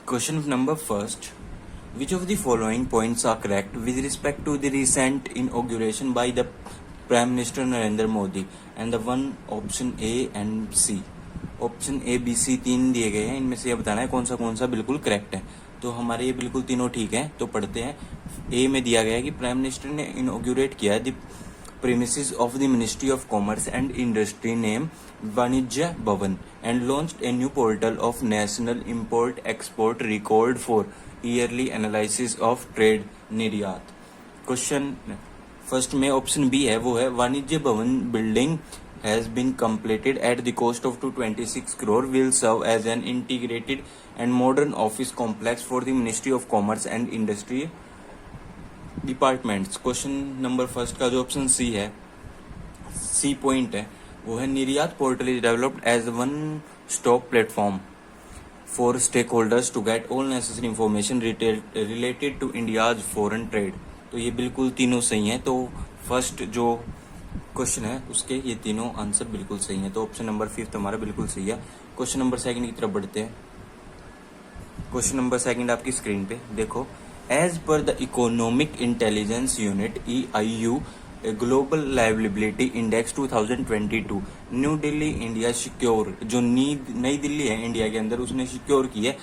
Question number first. Which of the following points are correct with respect to the recent inauguration by the Prime Minister Narendra Modi? And the one option A and C. Option A B C तीन दिए गए हैं, इनमें से ये बताना है कौन सा बिल्कुल करेक्ट है। तो हमारे ये बिल्कुल तीनों ठीक हैं, तो पढ़ते हैं। ए में दिया गया है कि प्राइम मिनिस्टर ने इनॉग्रेट किया है the premises of the Ministry of Commerce and Industry named Vanijya Bhavan and launched a new portal of national import-export record for yearly analysis of trade निर्यात। क्वेश्चन फर्स्ट में option B है, वो है वाणिज्य भवन building has been completed at the cost of 226 crore will serve as an integrated and modern office complex for the Ministry of Commerce and Industry departments. Question number first का जो option C है, C point है, वो है Niryat portal is developed as one stop platform for stakeholders to get all necessary information related to India's foreign trade. तो ये बिल्कुल तीनों सही हैं। तो फर्स्ट जो क्वेश्चन है उसके ये तीनों आंसर बिल्कुल सही हैं। तो ऑप्शन नंबर फिफ्थ हमारा बिल्कुल सही है। क्वेश्चन नंबर सेकंड की तरफ बढ़ते हैं। क्वेश्चन नंबर सेकंड आपकी स्क्रीन पे देखो। As per the Economic Intelligence Unit (EIU), a Global Livability Index 2022, new Delhi India secure, जो नई दिल्ली है इंडिया के अंदर, उसने सिक्योर की है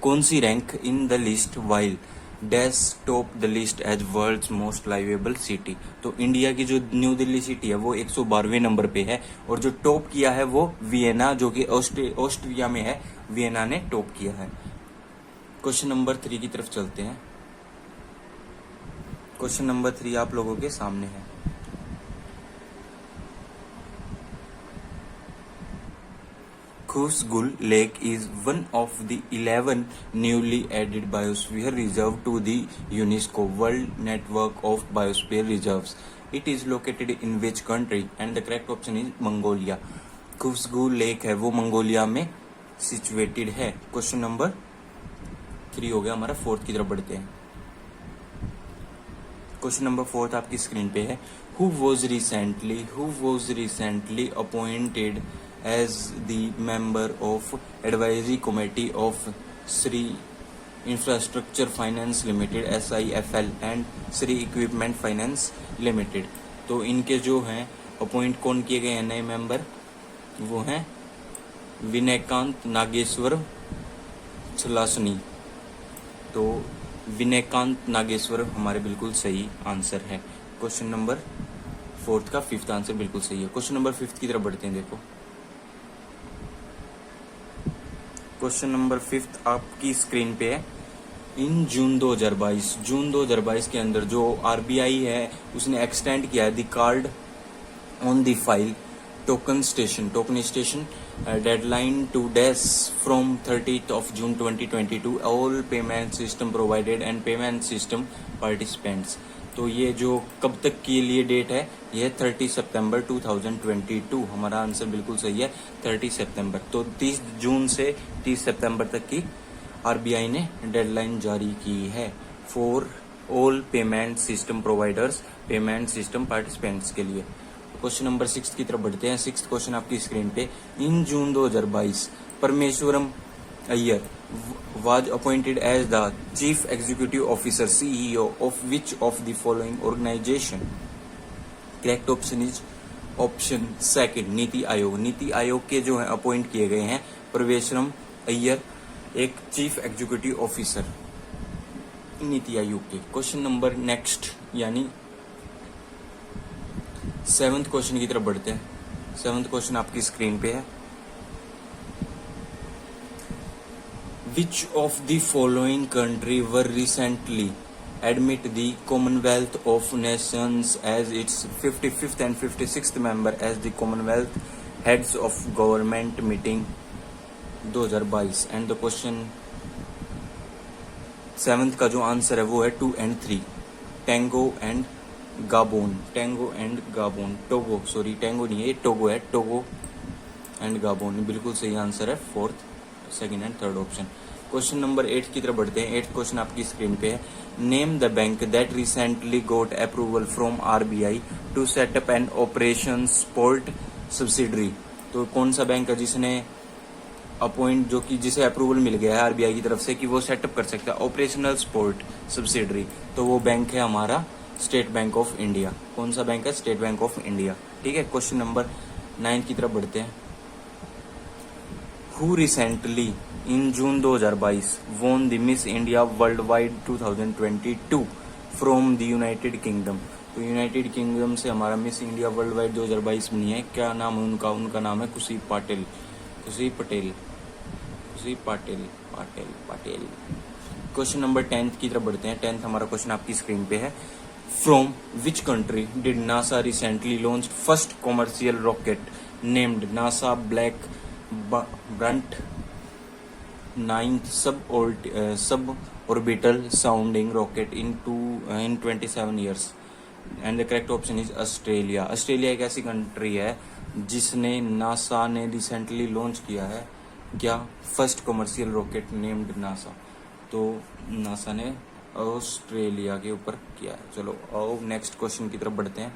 कौन सी rank in the list while dash top the list as world's most liveable city. तो इंडिया की जो न्यू दिल्ली सिटी है वो 112वें नंबर पे है, और जो टॉप किया है वो वियना, जो कि ऑस्ट्रिया में है, वियना ने टॉप किया है। क्वेश्चन नंबर 3 की तरफ चलते हैं। क्वेश्चन नंबर 3 आप लोगों के सामने है। Khuvsgul lake is one of the 11 newly added biosphere reserve to the UNESCO world network of biosphere reserves. It is located in which country? And the correct option is Mongolia. Khuvsgul lake है वो Mongolia में situated है। Question number 3 हो गया हमारा। Fourth की तरफ बढ़ते हैं। क्वेश्चन नंबर 4 आपकी स्क्रीन पे है। Who was recently appointed as the member of advisory committee of Srei Infrastructure Finance Limited SIFL and Srei Equipment Finance Limited. तो इनके जो हैं अपॉइंट कौन किए गए हैं नए मेंबर, वो हैं विनयकांत नागेश्वर छलासनी। तो विनयकांत नागेश्वर हमारे बिल्कुल सही आंसर है। क्वेश्चन नंबर 4 का 5th आंसर बिल्कुल सही है। क्वेश्चन नंबर 5 की तरफ बढ़ते हैं। देखो क्वेश्चन नंबर 5 आपकी स्क्रीन पे है। इन जून 2022 के अंदर जो RBI है उसने एक्सटेंड किया है the card on the file tokenisation deadline to dash from 30th of June 2022 all payment system provided and payment system participants। तो ये जो कब तक के लिए डेट है, ये 30 सितंबर 2022। हमारा आंसर बिल्कुल सही है, 30 सितंबर। तो 30 जून से 30 सितंबर तक की RBI ने डेडलाइन जारी की है for all payment system providers, payment system participants के लिए। क्वेश्चन नंबर 6 की तरफ बढ़ते हैं। 6th क्वेश्चन आपकी स्क्रीन पे। इन June 2022 Parameswaran Iyer was appointed as the Chief Executive Officer CEO of which of the following organization? Correct option is option second NITI Aayog. NITI Aayog के जो है अपॉइंट किए गए हैं परमेश्वरम अय्यर एक chief executive officer NITI Aayog के। क्वेश्चन नंबर नेक्स्ट यानी 7th क्वेश्चन की तरफ बढ़ते हैं। 7th क्वेश्चन आपकी स्क्रीन पे है। Which of the following country were recently admit the Commonwealth of Nations as its 55th and 56th member as the Commonwealth Heads of Government Meeting 2022। And the question 7th का जो answer है वो है 2 and 3 tango and गाबोन। Tango and गाबोन, Togo, sorry tango नहीं है ये टोगो है, टोगो एंड गाबोन बिल्कुल सही आंसर है। 4th, 2nd and 3rd option. Question number 8 की तरफ बढ़ते हैं। 8th क्वेश्चन आपकी स्क्रीन पे है। Name the bank that recently got approval from RBI to set up an operation support subsidiary. तो कौन सा बैंक है जिसने अपॉइंट, जो कि जिसे अप्रूवल मिल गया है आरबीआई की तरफ से कि वो सेटअप कर सकता है ऑपरेशनल सपोर्ट सब्सिडरी, तो वो बैंक है हमारा स्टेट बैंक ऑफ इंडिया। कौन सा बैंक है? State Bank of India. ठीक है, क्वेश्चन नंबर 9 की तरफ बढ़ते हैं। Who recently in June 2022 won the miss India world wide 2022 from the United kingdom. तो यूनाइटेड किंगडम से हमारा मिस इंडिया वर्ल्ड वाइड 2022 बनी है। क्या नाम है उनका? उनका नाम है खुशी पटेल। क्वेश्चन नंबर 10 की तरफ बढ़ते हैं। 10th हमारा क्वेश्चन आपकी स्क्रीन पे है। From which country did NASA recently launch first commercial rocket named NASA black Brunt 9th सब orbital sounding rocket in 27 years, and the correct option is Australia. Australia एक ऐसी कंट्री है जिसने NASA ने recently launch किया है क्या? First commercial rocket named NASA. तो नासा ने ऑस्ट्रेलिया के ऊपर किया है। चलो आओ नेक्स्ट क्वेश्चन की तरफ बढ़ते हैं।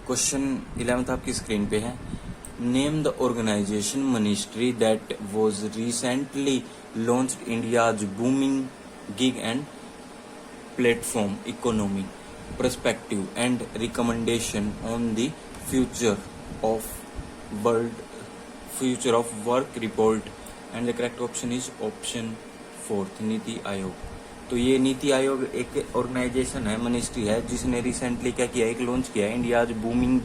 क्वेश्चन 11th आपकी स्क्रीन पे है। Name the organisation ministry that was recently launched India's booming gig and platform economy perspective and recommendation on the future of work report, and the correct option is option 4 NITI आयोग। तो ये नीति आयोग एक organisation है, ministry है, जिसने recently क्या किया? एक लॉन्च किया है India's booming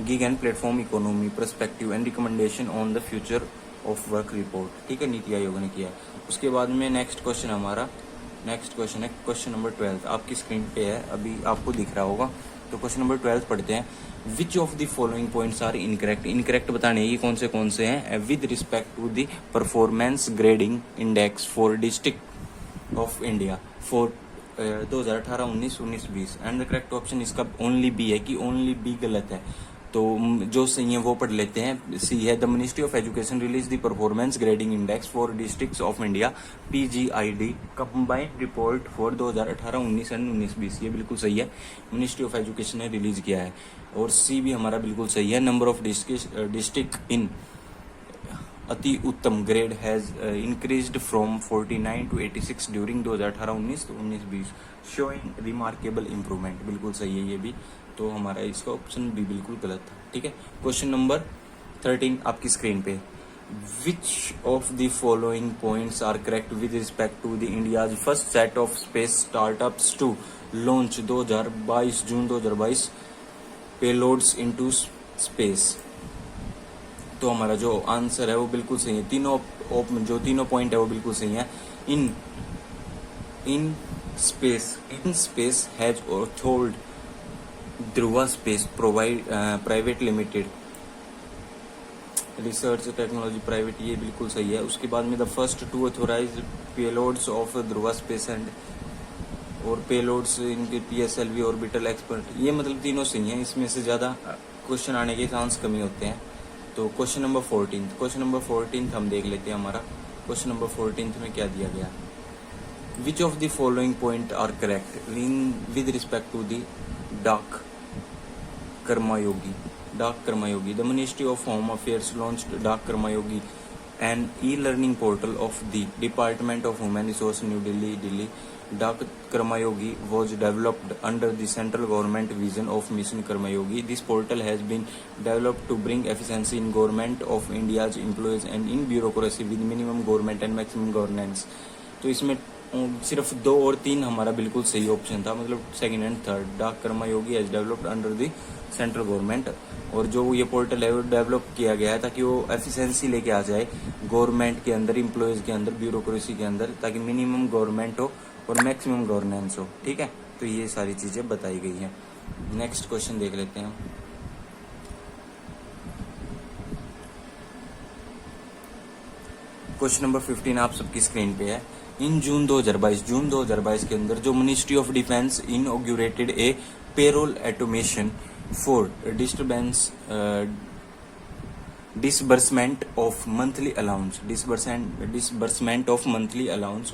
gig and platform economy perspective and recommendation on the future of work report. ठीक है, नीति आयोग ने किया। उसके बाद में नेक्स्ट क्वेश्चन है क्वेश्चन नंबर 12 आपकी स्क्रीन पे है, अभी आपको दिख रहा होगा। तो क्वेश्चन नंबर 12 पढ़ते हैं। Which of the following points are incorrect. Incorrect बताने ये कौन से हैं? With respect to the performance grading index for district of India for 2018-19, 19-20, and the correct option इसका ओनली बी है कि ओनली बी गलत है। तो जो सही है वो पढ़ लेते हैं। सी है the ministry of education release the performance grading index for districts of India PGID combined report for 2018-19 and 19-20। ये बिल्कुल सही है, मिनिस्ट्री ऑफ एजुकेशन ने रिलीज किया है। और सी भी हमारा बिल्कुल सही है। नंबर ऑफ डिस्ट्रिक्ट इन अति उत्तम grade has increased from 49 to 86 during 2018-19 to 19-20 showing remarkable improvement. बिल्कुल सही है ये भी। तो हमारा इसका ऑप्शन भी बिल्कुल गलत था। ठीक है, क्वेश्चन नंबर 13 आपकी स्क्रीन पे। Which of the following points are correct with respect to the India's first set of space startups to launch 2022 June 2022 payloads into space. तो हमारा जो आंसर है वो बिल्कुल सही है। तीनों पॉइंट है वो बिल्कुल सही है। In space has authored Dhruva space private limited research technology private, ये बिल्कुल सही है। उसके बाद में the first 2 authorised payloads of Dhruva space and और पेलोड्स इनके PSLV ऑर्बिटल एक्सपर्ट, ये मतलब तीनों सही हैं। इसमें से ज़्यादा क्वेश्चन आने के चांस कमी होते हैं। तो क्वेश्चन नंबर 14 हम देख लेते हैं। हमारा क्वेश्चन नंबर 14 में क्या दिया गया? Which of the following point are correct with respect to the Dak Karmayogi. The ministry of home affairs launched Dak Karmayogi an e-learning portal of the Department of Human Resources, New Delhi. Dak Karmayogi was developed under the central government vision of Mission Karmayogi. This portal has been developed to bring efficiency in government of India's employees and in bureaucracy with minimum government and maximum governance. तो इसमें सिर्फ 2 और 3 हमारा बिल्कुल सही option था, मतलब second and third. Dak Karmayogi has developed under the central government, और जो ये पोर्टल है वो डेवलप किया गया है ताकि वो एफिशिएंसी लेके आ जाए गवर्नमेंट के अंदर, एम्प्लॉयज के अंदर, ब्यूरोक्रेसी के अंदर, ताकि मिनिमम गवर्नमेंट हो और मैक्सिमम गवर्नेंस हो। ठीक है, तो ये सारी चीजें बताई गई हैं। नेक्स्ट क्वेश्चन देख लेते हैं। क्वेश्चन नंबर 15 आप सबकी स्क्रीन पे है। इन जून 2022 के अंदर जो ministry of defence inaugurated a payroll automation for disbursement of monthly allowance,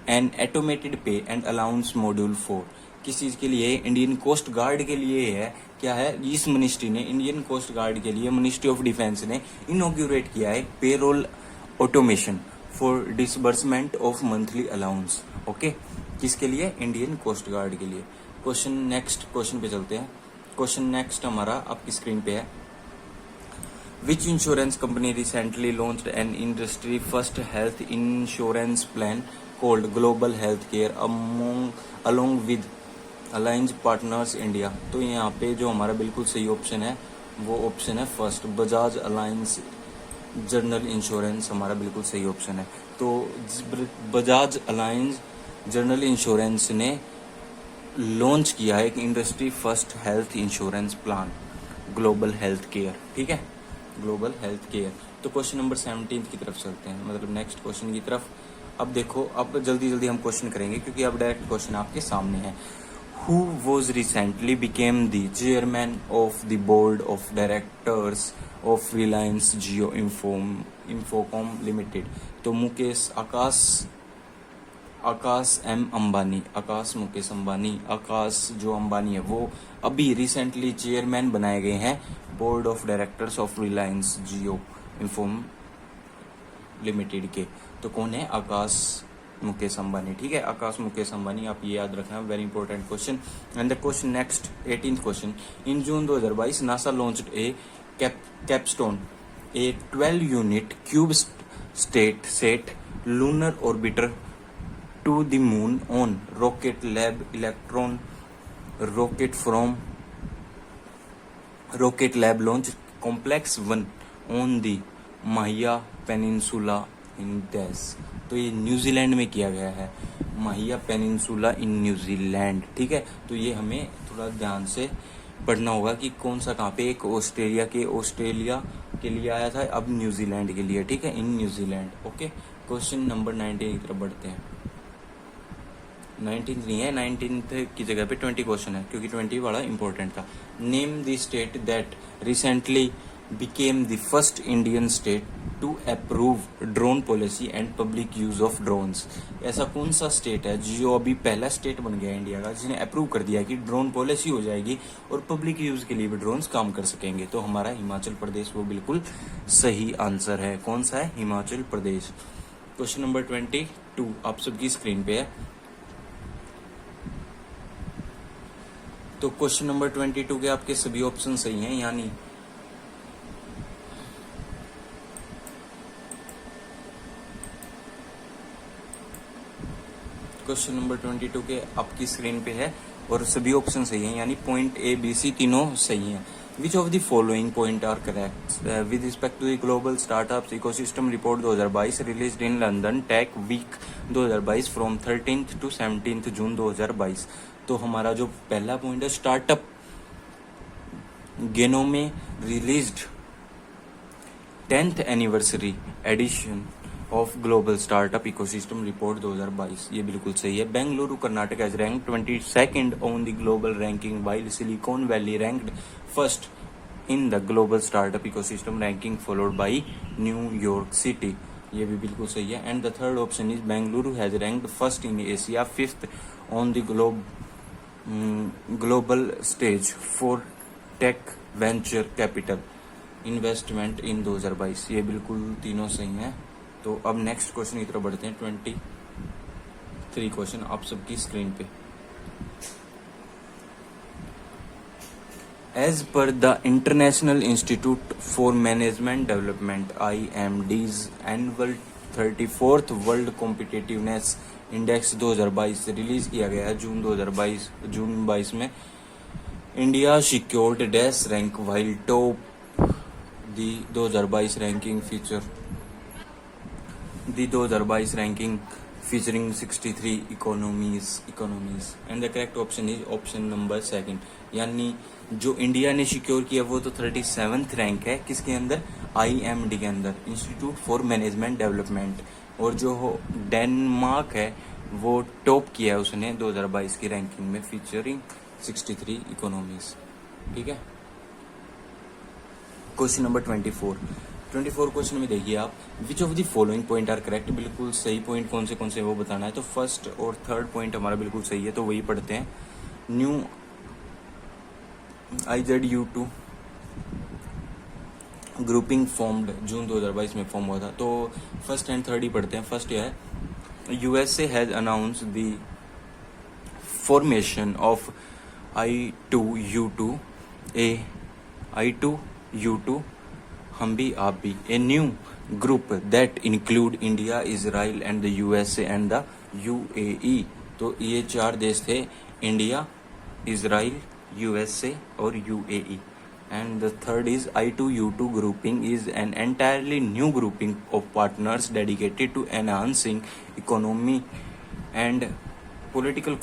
an automated pay and allowance module for किस चीज़ के लिए? इंडियन कोस्ट गार्ड के लिए है। क्या है? इस मिनिस्ट्री ने, इंडियन कोस्ट गार्ड के लिए मिनिस्ट्री ऑफ डिफेंस ने इनॉग्यूरेट किया है payroll automation for disbursement of monthly allowance. Okay, किसके लिए? इंडियन कोस्ट गार्ड के लिए। नेक्स्ट क्वेश्चन पे चलते हैं। क्वेश्चन नेक्स्ट हमारा आपकी स्क्रीन पे है। Which insurance company recently launched an industry first health insurance plan called Global Healthcare along with Alliance Partners India? तो यहाँ पे जो हमारा बिल्कुल सही ऑप्शन है वो ऑप्शन है first, Bajaj alliance general insurance हमारा बिल्कुल सही ऑप्शन है। तो बजाज अलायंस जनरल इंश्योरेंस ने लॉन्च किया है एक industry first health insurance plan, global health care. ठीक है, ग्लोबल हेल्थ केयर। तो क्वेश्चन नंबर 17 की तरफ चलते हैं, मतलब नेक्स्ट क्वेश्चन की तरफ। अब देखो, अब जल्दी जल्दी हम क्वेश्चन करेंगे क्योंकि अब डायरेक्ट क्वेश्चन आपके सामने है। Who was recently became the chairman of the board of directors of Reliance Jio Infocomm limited? तो आकाश एम अंबानी, आकाश मुकेश अंबानी, आकाश जो अंबानी है वो अभी रिसेंटली चेयरमैन बनाए गए हैं board of directors of Reliance Jio infocomm limited के। तो कौन है? आकाश मुकेश अंबानी। ठीक है, आकाश मुकेश अंबानी, आप ये याद रखना, very important question. And the question next 18th question. In June 2022 NASA launched A capstone, A 12 unit cube set lunar orbiter to the moon on Rocket Lab Electron rocket from Rocket Lab launch complex 1 on the Mahia Peninsula in Des। तो ये New Zealand में किया गया है, माहिया peninsula in New Zealand. ठीक है, तो ये हमें थोड़ा ध्यान से पढ़ना होगा कि कौन सा कहाँ पे, एक ऑस्ट्रेलिया के लिए आया था, अब न्यूजीलैंड के लिए। ठीक है, in New Zealand. Okay, question number 19 की तरफ बढ़ते हैं। 19 नहीं है, 19 की जगह पे 20 क्वेश्चन है क्योंकि 20 वाला इंपॉर्टेंट था। Name the state that recently became the first Indian state to approve drone policy and public use of drones. ऐसा कौन सा स्टेट है जो अभी पहला स्टेट बन गया इंडिया का जिसने अप्रूव कर दिया कि ड्रोन पॉलिसी हो जाएगी और पब्लिक यूज के लिए भी ड्रोन्स काम कर सकेंगे? तो हमारा हिमाचल प्रदेश वो बिल्कुल सही आंसर है। कौन सा है? हिमाचल प्रदेश। क्वेश्चन नंबर 22 आप सबकी स्क्रीन पे है। तो क्वेश्चन नंबर 22 के आपके सभी ऑप्शन सही हैं, यानी क्वेश्चन नंबर 22 के आपकी स्क्रीन पे है और सभी ऑप्शन सही हैं, यानी पॉइंट ए बी सी तीनों सही हैं। Which of the following point are correct with respect to the global startups ecosystem report 2022 released in London Tech Week 2022 from 13th to 17th June 2022। तो हमारा जो पहला पॉइंट है, startup genome released 10th anniversary edition of global startup ecosystem report 2022, ये बिल्कुल सही है। Bengaluru Karnataka as rank 22nd on the global ranking while Silicon Valley ranked first in the global startup ecosystem ranking followed by New York City, ये भी बिल्कुल सही है। And the third option is Bengaluru has ranked first in Asia 5th on the global stage for tech venture capital investment in 2022, ये बिल्कुल तीनों सही हैं। तो अब नेक्स्ट क्वेश्चन की तरफ बढ़ते हैं। 23 क्वेश्चन आप सबकी स्क्रीन पे। As per the international institute for management development IMD's annual 34th world competitiveness index 2022 release किया गया है जून 22 में। India secured dash rank while top the 2022 ranking featuring 63 economies and the correct option is option number 2, यानी जो India ने secure किया वो तो 37th रैंक है, किसके अंदर? IMD के अंदर, इंस्टीट्यूट फॉर मैनेजमेंट डेवलपमेंट। और जो डेनमार्क है वो टॉप किया है उसने 2022 की रैंकिंग में फीचरिंग 63 इकोनॉमीज। ठीक है, क्वेश्चन नंबर 24 क्वेश्चन में देखिए आप, which of the following point are correct, बिल्कुल सही पॉइंट कौन से वो बताना है। तो फर्स्ट और थर्ड पॉइंट हमारा बिल्कुल सही है, तो वही पढ़ते हैं। न्यू IZU2 ग्रुपिंग फॉर्म्ड जून 2022 में फॉर्म हुआ था। तो फर्स्ट एंड थर्ड ही पढ़ते हैं। फर्स्ट यह है USA has announce the formation of I2U2 I2U2 हम भी आप भी a new group that include India, Israel and the USA and the UAE। तो ये चार देश थे, इंडिया, इजराइल, USA और UAE। And the third is I2U2 grouping is an entirely new grouping of partners dedicated to enhancing economy and political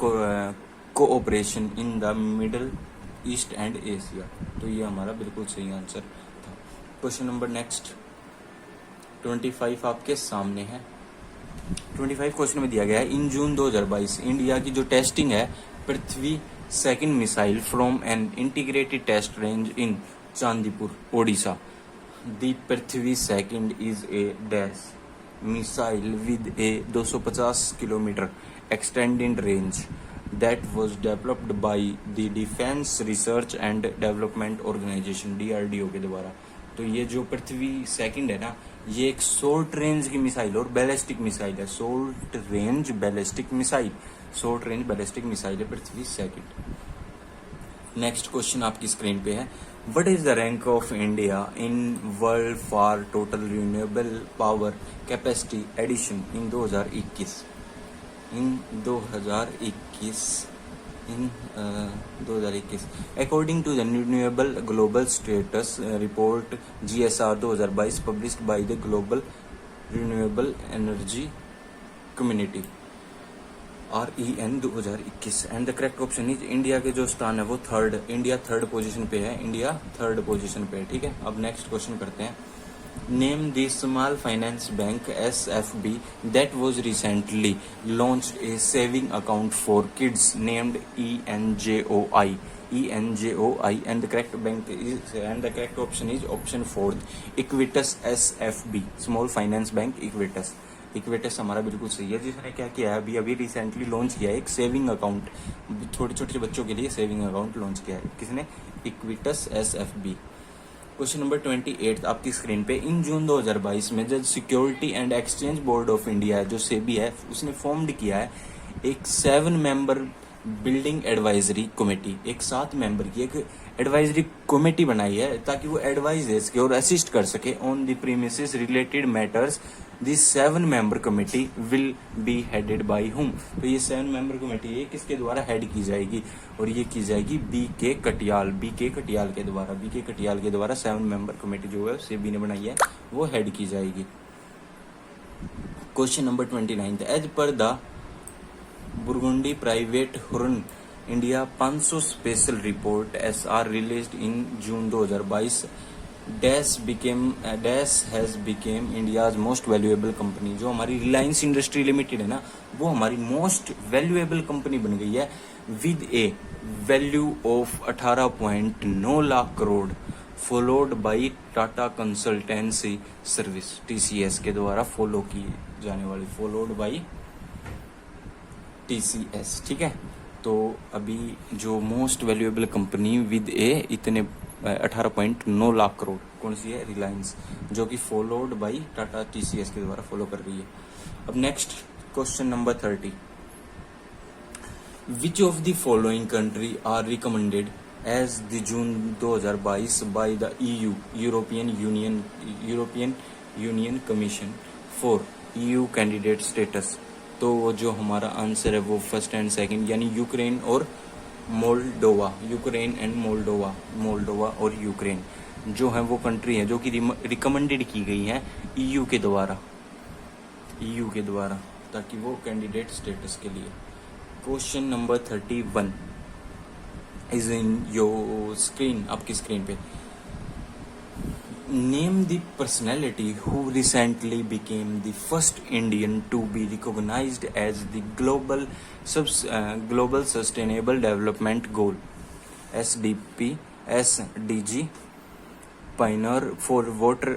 cooperation in the Middle East and Asia। तो ये हमारा बिल्कुल सही आंसर था। Question number next 25 आपके सामने है। 25 question में दिया गया है इन जून 2022 इंडिया की जो टेस्टिंग है Prithvi second missile from an integrated test range in Chandipur Odisha. The Prithvi second is a dash missile with a 250 kilometre extended range that was developed by the Defense Research and Development Organization DRDO के द्वारा। तो ये जो पृथ्वी second है ना, ये एक short range की मिसाइल और बैलिस्टिक मिसाइल है। शॉर्ट रेंज बैलिस्टिक मिसाइल है पृथ्वी सेकंड। नेक्स्ट क्वेश्चन आपकी स्क्रीन पे है what is the rank of India in world for total renewable power capacity addition in 2021। In 2021 according to the renewable global status report GSR 2022 published by the global renewable energy community REN 2021 and the correct option is India के जो स्थान है वो India third position पे है। ठीक है, अब नेक्स्ट क्वेश्चन करते हैं। Name the small finance bank SFB that was recently launched a saving account for kids named ENJOI and the correct option is option 4 Equitas SFB small finance bank Equitas हमारा बिल्कुल सही है, जिसने क्या किया है अभी रिसेंटली लॉन्च किया है एक सेविंग अकाउंट, छोटे बच्चों के लिए सेविंग अकाउंट लॉन्च किया है। किसने? Equitas SFB। क्वेश्चन नंबर 28 आपकी स्क्रीन पे इन जून 2022 में जब security and exchange board of India है जो सेबी है उसने फॉर्म्ड किया है एक 7 मेंबर बिल्डिंग एडवाइजरी कमेटी। एक 7 मेंबर की एक एडवाइजरी कमेटी बनाई है ताकि वो एडवाइस दे सके और असिस्ट कर सके on the premises related matters. This 7 member committee will be headed by whom. तो ये 7 मेंबर कमेटी है किसके द्वारा हेड की जाएगी? और ये की जाएगी बी के कटियाल के द्वारा 7 मेंबर कमेटी जो है सेबी ने बनाई है वो हेड की जाएगी। Question number 29 as per the Burgundy Private Hurun India 500 special report SR released in June 2022 dash has become India's most valuable company. जो हमारी रिलायंस इंडस्ट्री लिमिटेड है ना वो हमारी मोस्ट वैल्यूएबल कंपनी बन गई है with A value of 18.9 lakh crore followed by Tata consultancy service TCS के द्वारा फॉलो की जाने वाली फॉलोड बाई TCS। ठीक है, तो अभी जो मोस्ट वैल्यूएबल कंपनी विद ए इतने 18.9 लाख करोड़ कौन सी है? रिलायंस, जो कि फॉलोड बाई टाटा TCS के द्वारा फॉलो कर रही है। अब next question number 30 which of the following country are recommended as the June 2022 by the EU European Union commission for EU candidate status. तो जो हमारा आंसर है वो फर्स्ट एंड सेकंड यानी यूक्रेन और मोल्डोवा और यूक्रेन जो है वो कंट्री है जो कि रिकमेंडेड की गई है EU के द्वारा ताकि वो कैंडिडेट स्टेटस के लिए। Question number 31 is in your screen, आपकी स्क्रीन पे। Name the personality who recently became the first Indian to be recognized as the Global Sustainable Development Goal SDG pioneer for water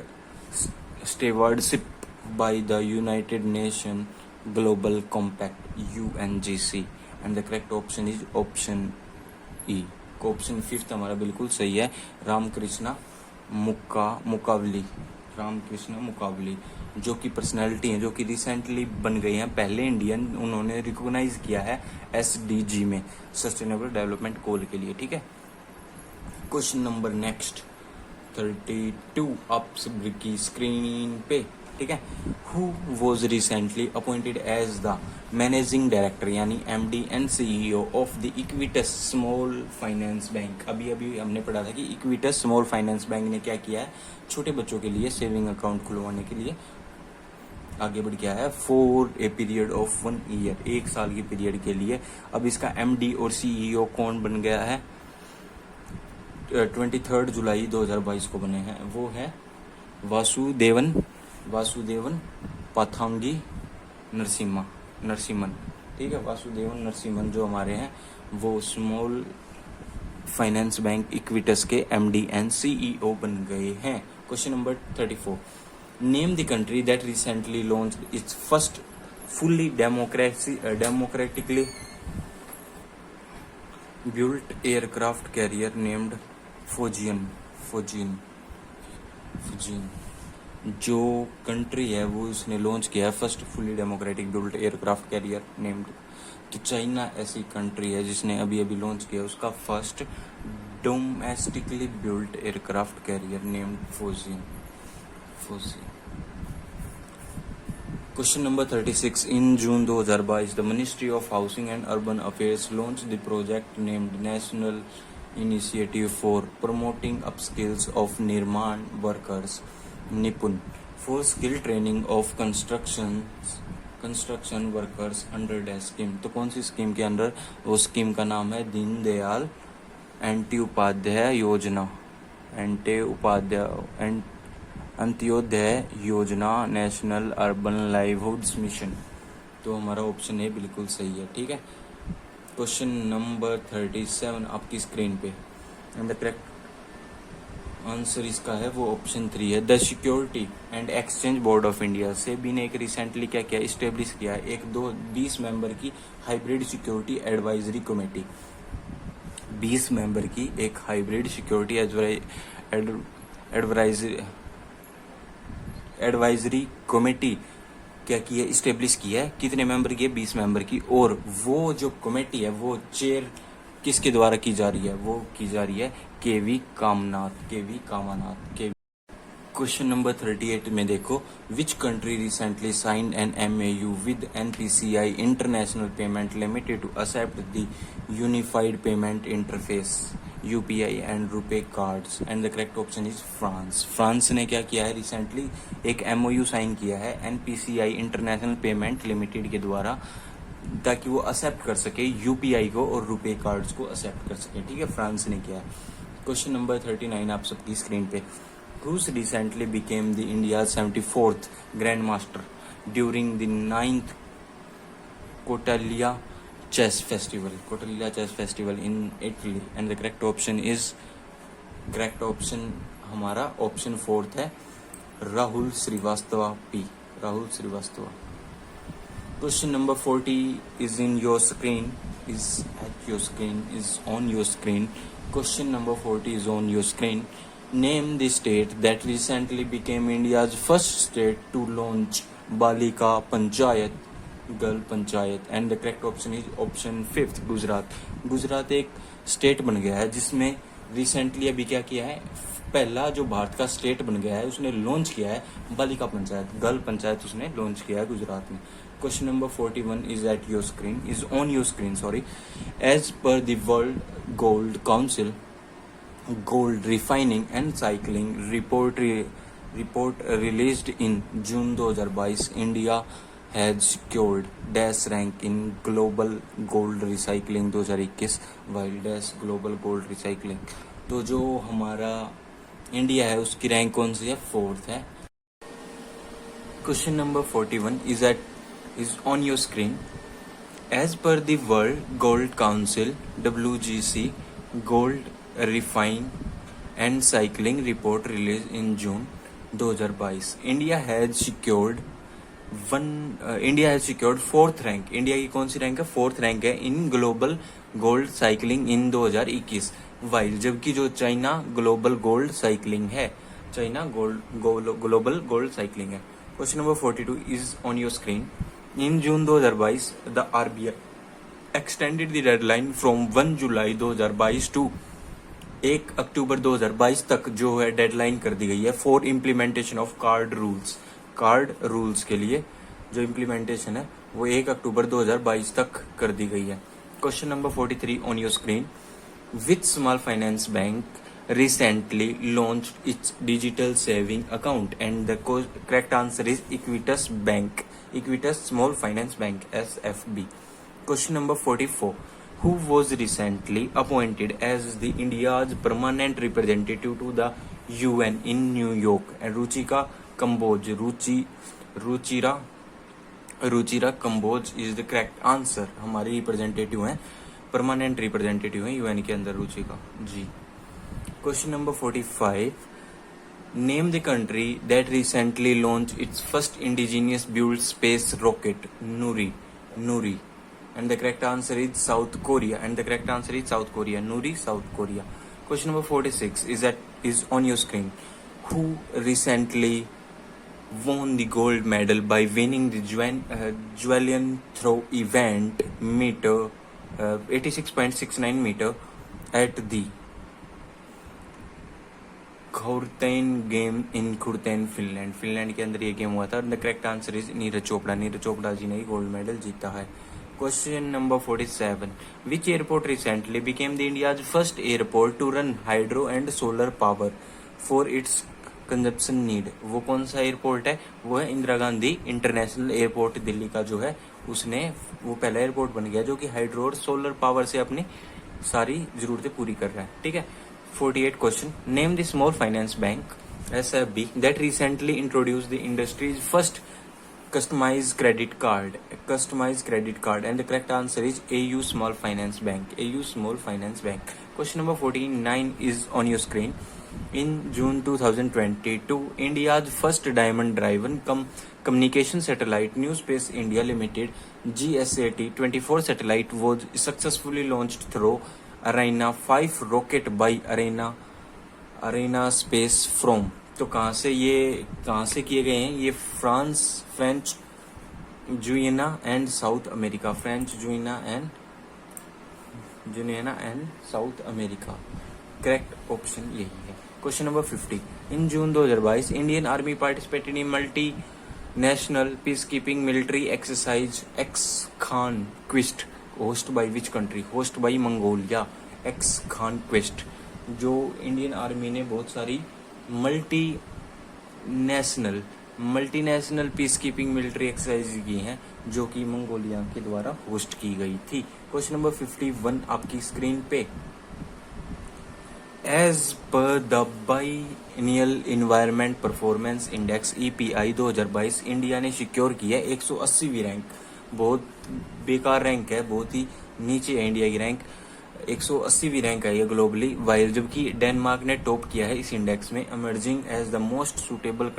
stewardship by the United Nations Global Compact UNGC, and the correct option is option E. Option 5 हमारा बिल्कुल सही है, रामकृष्णा मुकावली, जो कि personality हैं, जो कि recently बन गए हैं पहले इंडियन, उन्होंने रिकॉग्नाइज किया है SDG में, सस्टेनेबल डेवलपमेंट गोल के लिए। ठीक है, क्वेश्चन नंबर नेक्स्ट 32 आप सबकी स्क्रीन पे। ठीक है, who was recently appointed as the managing director यानी MD and CEO of the Equitas Small Finance Bank. अभी हमने पढ़ा था कि इक्विटस स्मॉल फाइनेंस बैंक ने क्या किया है, छोटे बच्चों के लिए सेविंग अकाउंट खुलवाने के लिए आगे बढ़ गया है for a period of 1 year, 1 साल की पीरियड के लिए। अब इसका MD और CEO कौन बन गया है, 23 जुलाई 2022 को बने हैं, वो है वासुदेवन पाथांगी नरसिम्हन। ठीक है, वासुदेवन नरसिम्हन जो हमारे हैं वो स्मॉल फाइनेंस बैंक इक्विटस के MD एंड CEO बन गए हैं। Question number 34, name the country that recently launched it's first fully democratically built aircraft carrier named Fujian। जो कंट्री है वो इसने लॉन्च किया है first fully democratic built aircraft carrier named, तो चाइना ऐसी कंट्री है जिसने अभी लॉन्च किया उसका first domestically built aircraft carrier named Fujian। Question number 36. In June 2022, the Ministry of Housing and Urban Affairs launched the project named National Initiative for Promoting Upskills of Nirman Workers (NIPUN) for skill training of construction workers under the scheme। तो कौन सी scheme के अंदर, वो scheme का नाम है दीनदयाल अंत्योपाध्याय योजना, अंत्योदय योजना, नेशनल अर्बन लाइवलीहुड्स मिशन। तो हमारा ऑप्शन ए बिल्कुल सही है। ठीक है, क्वेश्चन नंबर 37 आपकी स्क्रीन पे, एंड द करेक्ट आंसर इसका है वो ऑप्शन 3 है। The security and exchange board of India, SEBI ने एक रिसेंटली क्या किया, इस्टेब्लिश किया है एक 20 मेंबर की hybrid security advisory committee. 20 member की एक हाइब्रिड सिक्योरिटी एडवाइजरी कमेटी क्या की है, इस्टेब्लिश की है। कितने मेंबर की है, 20 मेंबर की। और वो जो कमेटी है वो चेयर किसके द्वारा की जा रही है, वो की जा रही है KV कामानाथ। क्वेश्चन नंबर 38 में देखो, which country recently signed an MAU with NPCI international payment limited to accept the unified payment interface UPI and RuPay cards, and the correct option is France. France ने क्या किया है, रिसेंटली एक MOU sign किया है NPCI international payment limited के द्वारा, ताकि वो एक्सेप्ट कर सके UPI को और रुपे कार्ड्स को एक्सेप्ट कर सके। ठीक है, फ्रांस ने किया है। क्वेश्चन नंबर 39 आप सबकी स्क्रीन पे, Who's recently became the India's 74th Grandmaster during the 9th Kotalia Chess Festival in Italy, and the correct option हमारा ऑप्शन 4 है, Rahul Srivastava P। Question number 40 is on your screen. Question number 40 is on your screen. Name the state that recently became India's first state to launch Balika Panchayat, Girl Panchayat, and the correct option is option 5, Gujarat एक state बन गया है जिसमें recently अभी क्या किया है, पहला जो भारत का स्टेट बन गया है उसने लॉन्च किया है बालिका पंचायत, गर्ल पंचायत उसने लॉन्च किया है गुजरात में। Question number 41 is on your screen. As per the World Gold Council Gold Refining and Cycling report released in June 2022, India has secured dash rank in global gold recycling 2021, while dash global gold recycling। तो जो हमारा India है उसकी rank कौन सी है, 4th है। Question number 41 is on your screen. As per the World Gold Council WGC Gold Refine and Cycling report released in June 2022, India has secured 4th rank। India की कौन सी रैंक है, 4th rank है in global gold cycling in 2021, while जबकि जो China global gold cycling है, China global gold cycling है। Question number 42 is on your screen. In June 2022 the RBI extended the deadline from 1 July 2022 to 1 October 2022 तक जो है deadline कर दी गई है for implementation of card rules के लिए जो इम्प्लीमेंटेशन है वो 1 अक्टूबर 2022 तक कर दी गई है। Question number 43 on your screen. Which small Finance bank recently launched its digital saving account, and the correct answer is Equitas Small Finance Bank, SFB. Question number 44. Who was recently appointed as the India's permanent representative to the UN in New York? And Ruchira Kamboj. Ruchira Kamboj is the correct answer. हमारी representative हैं, permanent representative हैं UN के अंदर Ruchika ji. Question number 45. Name the country that recently launch its first indigenous built space rocket, Nuri. And the correct answer is South Korea. Nuri, South Korea. Question number 46 is on your screen. Who recently won the gold medal by winning the javelin throw event meter 86.69 meter at the Khurtain game in Khurtain, Finland के अंदर ये game हुआ था। The correct answer is Neeraj Chopra ji ने gold medal जीता है। Question number 47. Which airport recently became the India's first airport to run hydro and solar power for its consumption need? वो कौन सा एयरपोर्ट है? वो है इंदिरा गांधी इंटरनेशनल एयरपोर्ट दिल्ली का जो है, उसने वो पहला एयरपोर्ट बन गया जो कि हाइड्रो और सोलर पावर से अपनी सारी जरूरतें पूरी कर रहा है। ठीक है। 48 question. Name the small Finance bank, SFB, that recently introduce the industries first customized credit card, and the correct answer is AU Small Finance Bank. Question number 49 is on your screen. In June 2022, India's first diamond driven communication satellite, New Space India Limited GSAT-24 satellite, was successfully launched through Ariane 5 rocket by Ariane Space from. तो कहाँ से किए गए हैं ये? French Guiana and South America. Correct option यही है। Question number 50. In June 2022 Indian army participated in multi national peace keeping military exercise Ex Khaan Quest, host by which country? Host by Mongolia. Ex Khaan Quest, जो Indian army ने बहुत सारी multinational peace keeping military exercise की हैं जो कि Mongolia के द्वारा होस्ट की गई थी। क्वेश्चन नंबर 51 आपकी स्क्रीन पे। As per the biennial environment performance index EPI 2022 India ने सिक्योर की है 180वीं रैंक। बहुत बेकार रैंक है, बहुत ही नीचे है इंडिया की रैंक। 180वीं रैंक है ये ग्लोबली, वाइल जबकि डेनमार्क ने टॉप किया है इस इंडेक्स में, emerging as the most suitable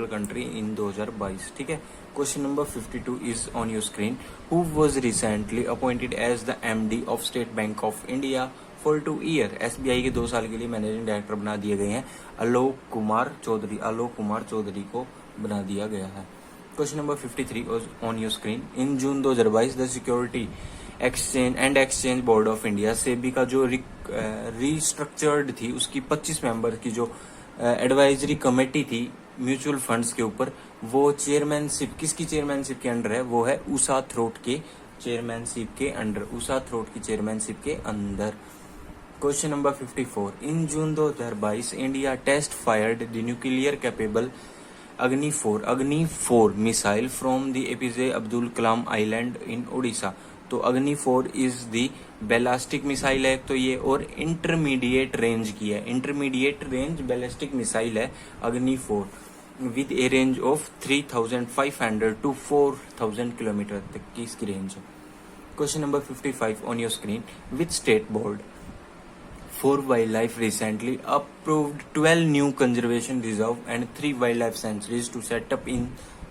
country in 2022। ठीक है। Question number 52 is on your screen. Who was recently appointed as the MD of State Bank of India for 2 year? SBI के 2 साल के लिए मैनेजिंग डायरेक्टर बना दिए गए हैं। आलोक कुमार चौधरी को बना दिया गया है। Question number 53 on your screen. In June 2022 the security exchange board of India, SEBI का जो रिस्ट्रक्चर्ड थी उसकी 25 मेंबर की जो एडवाइजरी कमेटी थी म्यूचुअल फंड्स के ऊपर, वो चेयरमैनशिप किसकी चेयरमैनशिप के अंडर है? वो है उषा थ्रोट की चेयरमैनशिप के अंदर। Question number 54. In June 2022 India test fired the nuclear capable Agni 4 missile from the APJ Abdul Kalam island in Odisha. तो Agni 4 is the ballistic missile है तो ये, और इंटरमीडिएट रेंज की है, इंटरमीडिएट रेंज बैलिस्टिक मिसाइल है Agni 4 with a range of 3500 to 4000 kilometre तक की इसकी रेंज है। Question number 55 on your screen. Which state board for wildlife recently approved 12 new conservation reserve and 3 wildlife sanctuaries to set up in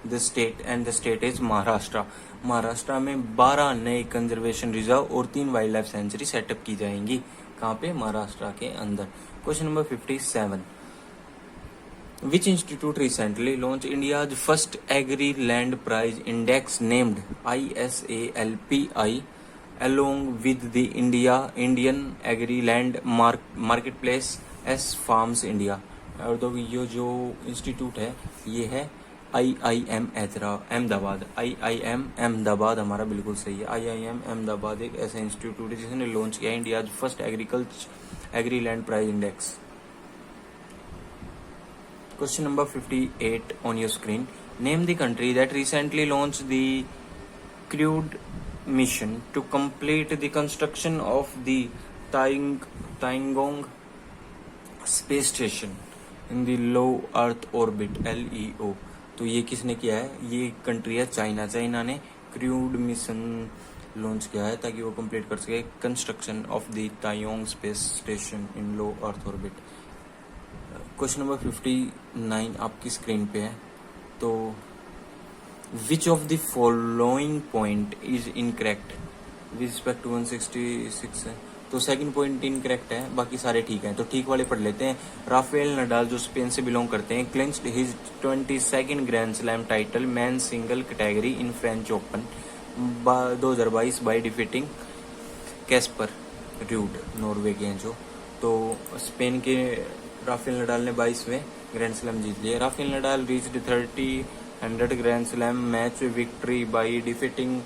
the state and the state is Maharashtra. Maharashtra में 12 नए conservation reserve और 3 wild life sanctuary setup की जाएंगी। कहाँ पे? महाराष्ट्र के अंदर। Question number 57, which institute recently launch India's first agri land price index named ISALPI along with the Indian Agri Land Marketplace as Farms India। और तो ये जो इंस्टीट्यूट है ये है IIM अहमदाबाद। IIM अहमदाबाद हमारा बिल्कुल सही है। IIM अहमदाबाद एक ऐसा इंस्टीट्यूट है जिसने लॉन्च किया India first agri land price index. Question number 58 on your screen, name the country that recently launch the crewed mission to complete the construction of the Tiangong space station in the low earth orbit LEO। तो ये किसने किया है? ये country है China. China ने crewed mission launch किया है ताकि वो कंप्लीट कर सके construction of the Tiangong space station in low earth orbit. Question number 59 आपकी स्क्रीन पे है। तो Which of the following point is incorrect with respect to 166 है? तो सेकंड पॉइंट इनकरेक्ट है, बाकी सारे ठीक हैं। तो ठीक वाले पढ़ लेते हैं। राफेल नडाल जो स्पेन से बिलोंग करते हैं clinched his 22nd grand slam title man single category in French open 2022 by defeating Caspar rude, Norway के हैं जो। तो स्पेन के राफेल नडाल ने 22वें ग्रैंड स्लैम जीत लिया। Rafael Nadal reached 300 grand slam match victory by defeating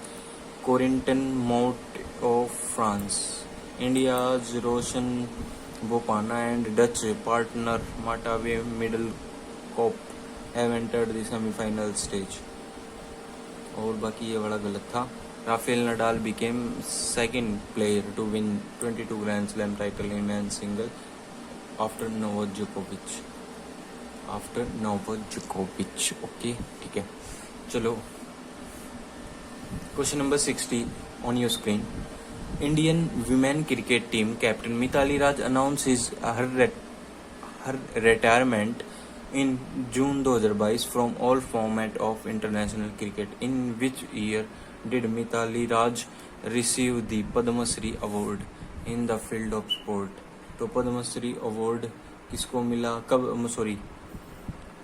Corentin Moutet of France. India's Rohan Bopanna and Dutch partner Matwe Middelkoop have entered the semifinal stage. और बाकी ये बड़ा गलत था। Rafael Nadal became second player to win 22 grand slam title in men single after Novak जोकोविच। Okay ठीक है, चलो question number 60 on your screen. Indian women cricket team captain Mitali Raj announce her retirement in June 2022 from all format of international cricket. In which year did Mithali Raj receive the Padma Shri Award in the field of sport? तो Padma Shri award किसको मिला, कब?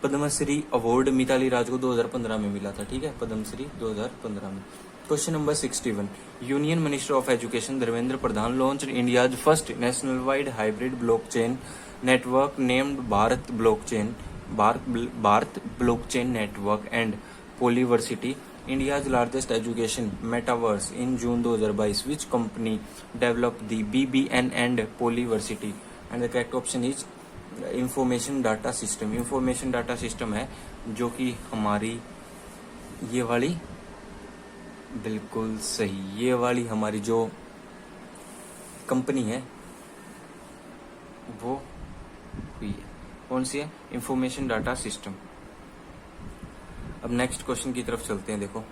Padma Shri award Mitali राज को 2015 में मिला था। ठीक है, पद्म श्री 2015 में। Question number 61, union minister of education Dharmendra Pradhan launch India's first national wide hybrid blockchain network named Bharat blockchain network and Poliversity India's largest education metaverse in June 2022। Which company develop the BBN and Poliversity? And the correct option is information data system. Information data system है जो कि हमारी ये वाली, बिल्कुल सही, ये वाली हमारी जो कंपनी है वो हुई है। कौन सी है? Information data system. अब नेक्स्ट क्वेश्चन की तरफ चलते हैं। देखो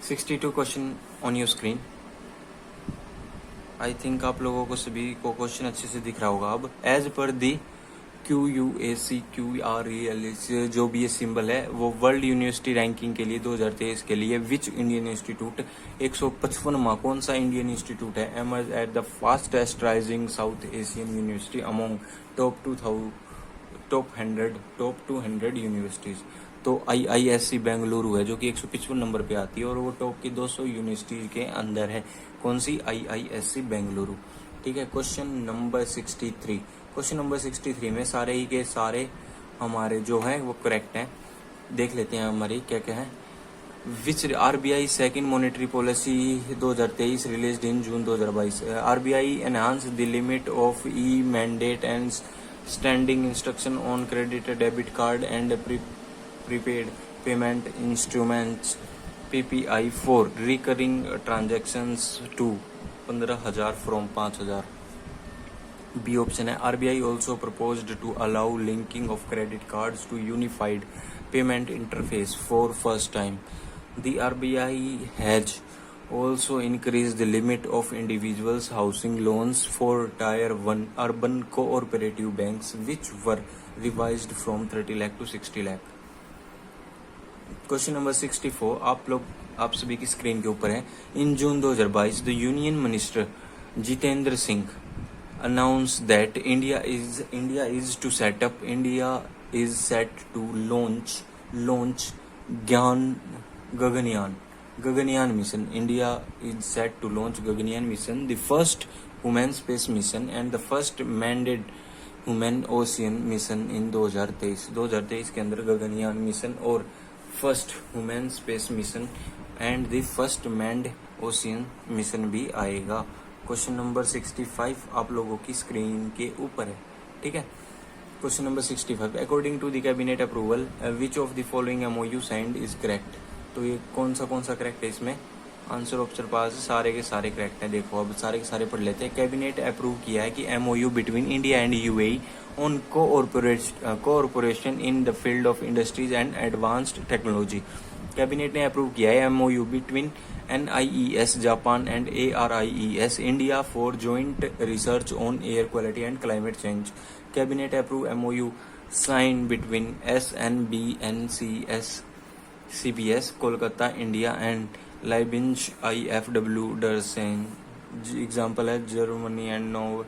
62 question on your screen. I think आप लोगों को सभी को क्वेश्चन अच्छे से दिख रहा होगा। अब एज पर दी QUACQREL जो भी ये सिंबल है वो वर्ल्ड यूनिवर्सिटी रैंकिंग के लिए 2023 के लिए विच इंडियन इंस्टीट्यूट 155वां कौन सा इंडियन इंस्टीट्यूट है emerge at the fastest rising south Asian university among top 200 universities? तो IISc बेंगलुरु है जो कि 155 नंबर पे आती है और वो टॉप की 200 यूनिवर्सिटी के अंदर है। कौन सी? IISc बेंगलुरु। ठीक है, क्वेश्चन नंबर 63। क्वेश्चन नंबर 63 में सारे ही के सारे हमारे जो हैं वो करेक्ट हैं। देख लेते हैं हमारी क्या क्या है। Which RBI second monetary policy 2023 released in June 2022। RBI enhance the limit of e mandate and standing instruction on credit debit card and prepaid payment instruments PPI for recurring transactions to 15,000 from 5,000। B option है RBI also proposed to allow linking of credit cards to unified payment interface for first time. The RBI has also increased the limit of individuals housing loans for tier 1 urban cooperative banks which were revised from 30 lakh to 60 lakh. Question number 64 आप सभी की screen के ऊपर है. In June 2022 the union minister Jitendra Singh announced that India is set to launch Gaganyaan mission. India is set to launch Gaganyaan mission, the first human space mission and the first manned human ocean mission in 2023 के अंदर Gaganyaan mission और first human space mission and the first manned ocean mission भी आएगा. Question number 65 आप लोगों की screen के ऊपर है. ठीक है. Question number 65 according to the cabinet approval which of the following MoU signed is correct. तो ये कौन सा करेक्ट है. इसमें आंसर ऑप्शन पास सारे के सारे करेक्ट हैं. देखो अब सारे के सारे पढ़ लेते हैं. कैबिनेट अप्रूव किया है कि MoU between India and UAE on cooperation in the field of industries and advanced technology. Cabinet ने अप्रूव किया है MoU between NIES Japan and ARIES India for joint research on air quality and climate change. Cabinet approve MoU sign between SNBNCS CBS Kolkata India and Leibniz IFW Dresden. Example है Germany and Norway.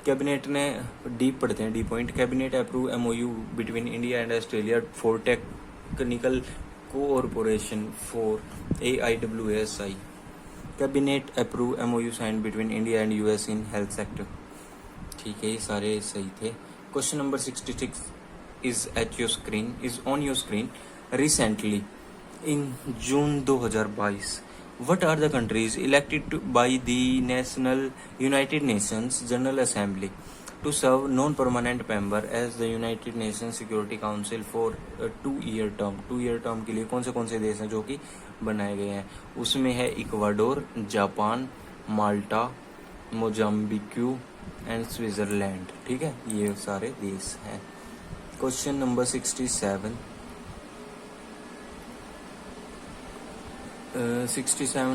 Cabinet ने D पढ़ते हैं. D point. Cabinet approve MoU between India and Australia for technical cooperation for AIWSI. Cabinet approve MoU sign between India and US in health sector. ठीक है, ये सारे सही थे. Question number 66 is on your screen. Recently, in June 2022, what are the countries elected by the United Nations General Assembly to serve non-permanent member as the United Nations Security Council for a 2-year term? 2-year term के लिए कौन से देश हैं जो कि बनाए गए हैं. उसमें है Ecuador, Japan, Malta, Mozambique and Switzerland. ठीक है, ये सारे देश हैं. Question number 67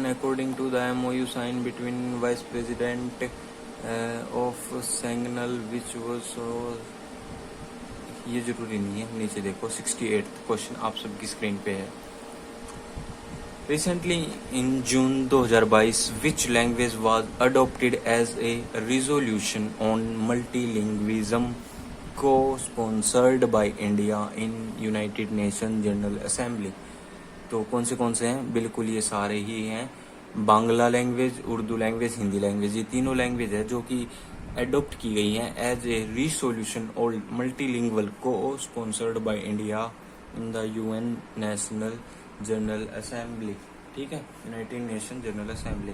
according to the MOU signed between Vice President of Sentinel which was ये जरूरी नहीं है. नीचे देखो 68 क्वेश्चन आप सबकी स्क्रीन पे है. Recently in June 2022 which language was adopted as a resolution on multilingualism co-sponsored by India in United Nations General Assembly. तो कौन से हैं. बिल्कुल ये सारे ही हैं. Bangla language, Urdu language, Hindi language, ये तीनों लैंग्वेज है जो कि एडॉप्ट की गई हैं एज ए रिसोल्यूशन और मल्टीलिंगुअल को sponsored by India in the UN national general assembly. ठीक है, United nation general assembly.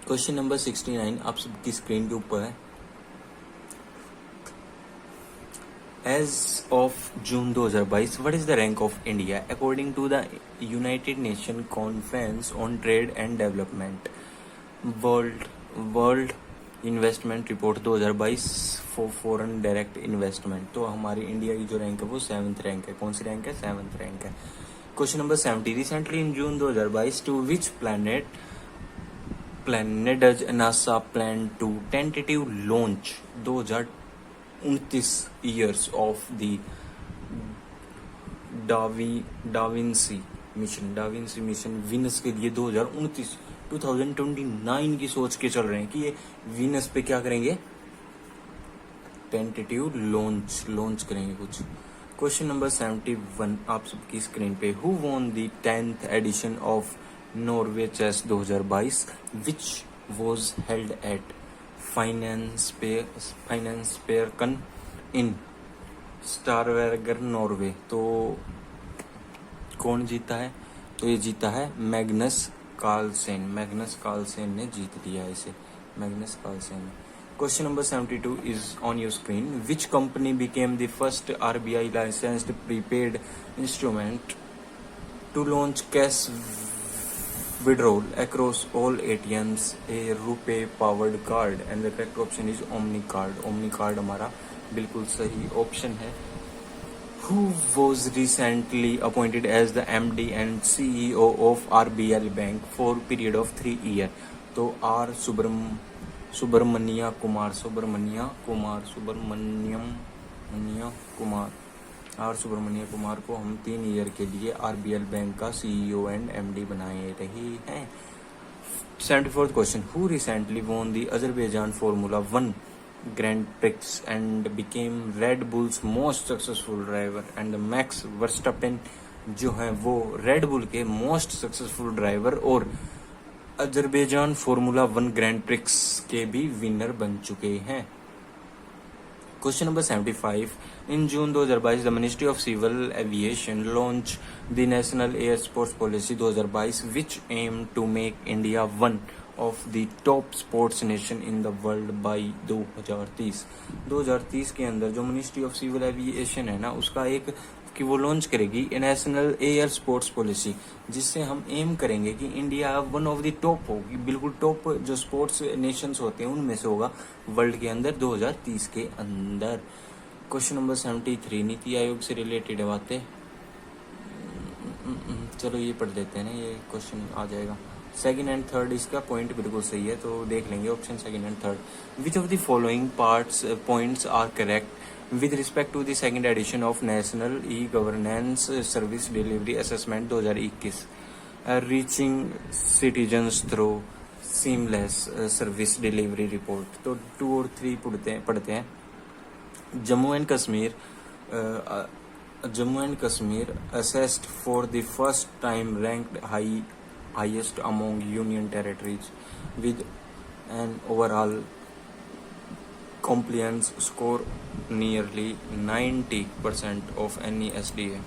Question number 69 आप सबकी स्क्रीन के ऊपर है. As of June 2022, what is the rank of India according to the United Nations Conference on Trade and Development? World Investment Report 2022 for Foreign Direct Investment. तो हमारी India की जो rank है वो 7th रैंक है. कौन सी रैंक है? 7th रैंक है. Question number 70 recently in June 2022 to which planet does NASA plan to tentative launch 2029 years of the DaVinci mission Venus के लिए 2029 की सोच के चल रहे हैं कि ये वीनस पे क्या करेंगे. टेंटेटिव लॉन्च करेंगे कुछ. क्वेश्चन नंबर 71 आप सबकी स्क्रीन पे. Who won the 10th edition of Norway chess 2022 which was held at Finansparken in Stavanger Norway. तो कौन जीता है? तो ये जीता है मैग्नस कार्लसेन ने जीत लिया इसे. Magnus Carlsen. Question number 72 is on your screen. Which company became the first RBI licensed prepaid instrument to launch cash withdrawal across all ATMs a RuPay powered card and the correct option is OmniCard हमारा बिल्कुल सही option है. Who was recently appointed as the MD and CEO of RBL Bank for period of 3 years? तो सुब्रमण्यम कुमार को हम 3 year के लिए RBL bank का सीईओ एंड एमडी बनाए रहे हैं। 74th question, who recently won the Azerbaijan Formula 1 Grand Prix and became Red Bulls most successful driver, and Max Verstappen जो है वो रेड बुल के मोस्ट सक्सेसफुल ड्राइवर और अजरबैजान फॉर्मूला 1 ग्रैंड प्रिक्स के भी विनर बन चुके हैं। Question number 75, in June 2022 the ministry of civil aviation launch the national air sports policy 2022 which aim to make India one of the top sports nation in the world by 2030 के अंदर जो ministry of civil aviation है ना, उसका एक कि वो launch करेगी नेशनल एयर स्पोर्ट्स पॉलिसी, जिससे हम एम करेंगे कि India one of the top होगी, बिल्कुल टॉप जो स्पोर्ट्स नेशंस होते हैं उनमें से होगा वर्ल्ड के अंदर 2030 के अंदर। क्वेश्चन नंबर 73, नीति आयोग से रिलेटेड बातें, चलो ये पढ़ लेते हैं ना, ये क्वेश्चन आ जाएगा। सेकंड एंड थर्ड इसका पॉइंट बिल्कुल सही है, तो देख लेंगे option second and third. Which of the following points are correct with respect to the second edition of National E-Governance Service Delivery Assessment 2021, reaching citizens through seamless service delivery report। तो 2 और 3 पढ़ते हैं। Jammu and Kashmir assessed for the first time ranked highest among union territories with an overall compliance score nearly 90% of any SDA.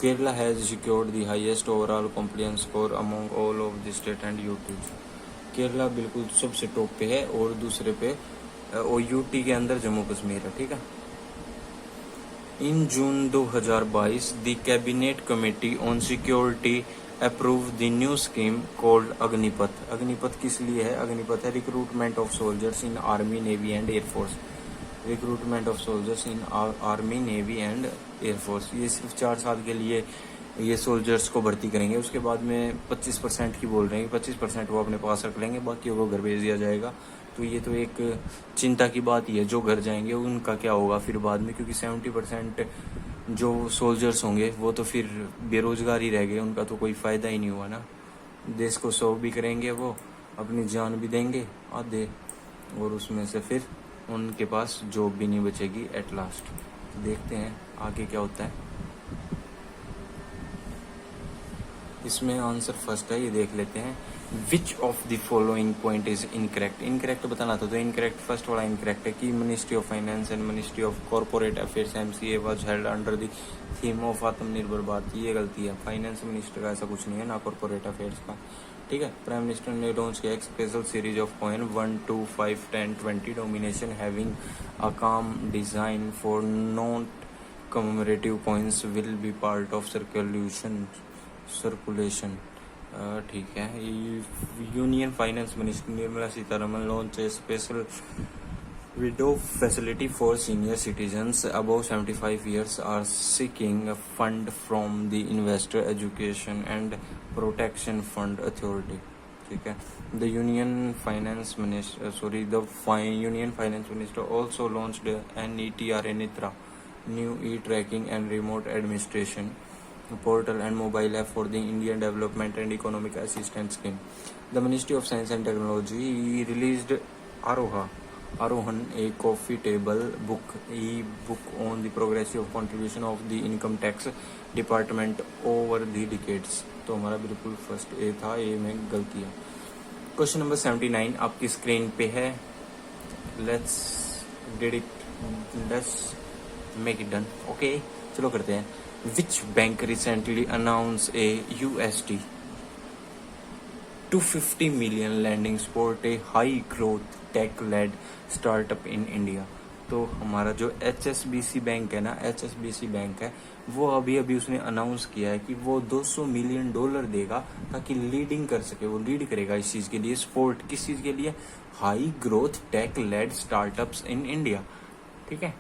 Kerala has secured the highest overall compliance score among all of the state and UTs। Kerala बिल्कुल सबसे top पे है और दूसरे पे और UT के अंदर जम्मू कश्मीर है, ठीक है। In June 2022 the cabinet committee on security approve the new scheme called Agnipath. Agnipath किस लिए है? अग्निपथ है recruitment of soldiers in army, navy and air force. Recruitment of soldiers in army, navy and air force. ये सिर्फ 4 साल के लिए ये सोल्जर्स को भर्ती करेंगे, उसके बाद में 25% की बोल रहे हैं, 25% वो अपने पास रख लेंगे, बाकी को घर भेज दिया जाएगा। तो ये तो एक चिंता की बात ही है, जो घर जाएंगे उनका क्या होगा फिर बाद में, क्योंकि 70% जो सोल्जर्स होंगे वो तो फिर बेरोजगार ही रह गए, उनका तो कोई फ़ायदा ही नहीं हुआ ना। देश को सर्व भी करेंगे वो, अपनी जान भी देंगे आधे, और उसमें से फिर उनके पास जॉब भी नहीं बचेगी एट लास्ट। तो देखते हैं आगे क्या होता है। इसमें आंसर फर्स्ट है, ये देख लेते हैं। Which of the following point is incorrect. Incorrect बताना था, तो इनकरेक्ट फर्स्ट वाला इनकरेक्ट है कि ministry of finance and ministry of corporate affairs MCA was held under the theme of आत्मनिर्भर भारत। ये गलती है, फाइनेंस मिनिस्टर का ऐसा कुछ नहीं है, ना कॉर्पोरेट अफेयर्स का, ठीक है। प्राइम मिनिस्टर ने लॉन्च किया एक special series of coin 1, 2, 5, 10, 20 denomination having a calm design for not commemorative coins will be part of circulation. ठीक है। Union finance minister Nirmala Sitharaman launch a special window facility for senior citizens above 75 years are seeking fund from the investor education and protection fund authority. ठीक है। The union finance minister also launched NETRA NITRA new tracking and remote administration portal and mobile app for the Indian Development and Economic Assistance Scheme. The Ministry of Science and Technology released Arohan, a coffee table e-book on the progressive contribution of the income tax department over the decades। तो हमारा बिल्कुल first A था, ए में गलती है। Question number 79 आपकी screen पे है। Let's make it done. Okay, चलो करते हैं। Which bank recently announced a USD 250 million lending support a high growth tech-led startup in India? तो हमारा जो HSBC बैंक है ना, HSBC बैंक है, वो अभी उसने अनाउंस किया है कि वो $200 मिलियन देगा ताकि लीडिंग कर सके, वो लीड करेगा इस चीज़ के लिए। सपोर्ट किस चीज़ के लिए? High growth tech led startups in India. ठीक है।